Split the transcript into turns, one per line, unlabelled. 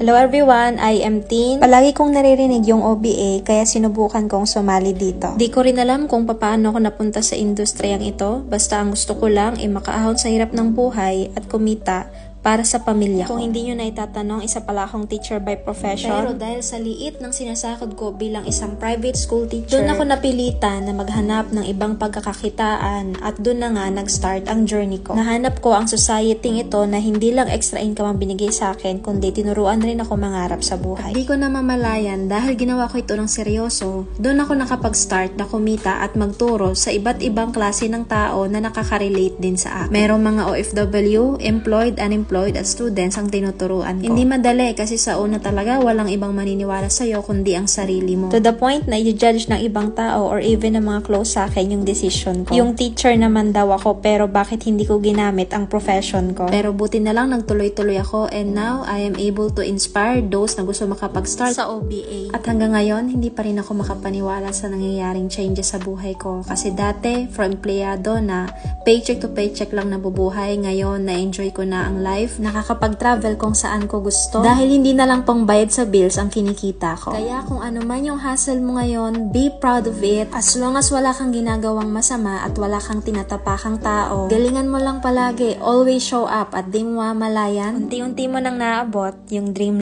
Hello everyone, I am Tin. Palagi kong naririnig yung OBA kaya sinubukan kong sumali dito. Di ko rin alam kung paano ako napunta sa industriyang ito, basta ang gusto ko lang ay makaahon sa hirap ng buhay at kumita para sa pamilya ko. Kung hindi nyo na itatanong, isa pala akong teacher by profession. Pero dahil sa liit ng sinasakod ko bilang isang private school teacher, doon ako napilitan na maghanap ng ibang pagkakakitaan at doon na nga nag-start ang journey ko. Nahanap ko ang society ito na hindi lang extra income ang binigay sa akin, kundi tinuruan rin ako mangarap sa buhay. At di ko namamalayan dahil ginawa ko ito ng seryoso, doon ako nakapag-start na kumita at magturo sa iba't ibang klase ng tao na nakaka-relate din sa akin. Merong mga OFW, employed, unemployed at students ang tinuturuan ko. Hindi madali kasi sa una talaga walang ibang maniniwala sa'yo kundi ang sarili mo. To the point na i-judge ng ibang tao or even ng mga close sa akin yung decision ko. Yung teacher naman daw ako pero bakit hindi ko ginamit ang profession ko? Pero buti na lang nagtuloy-tuloy ako and now I am able to inspire those na gusto makapag-start sa OBA. At hanggang ngayon hindi pa rin ako makapaniwala sa nangyayaring changes sa buhay ko kasi dati from empleyado na paycheck to paycheck lang nabubuhay, ngayon na-enjoy ko na ang life. Nakakapag-travel kung saan ko gusto dahil hindi na lang pang bayad sa bills ang kinikita ko. Kaya kung ano man yung hustle mo ngayon, be proud of it. As long as wala kang ginagawang masama at wala kang tinatapakang tao, galingan mo lang palagi. Always show up at di mo mamalayan. Unti-unti mo nang naabot yung dream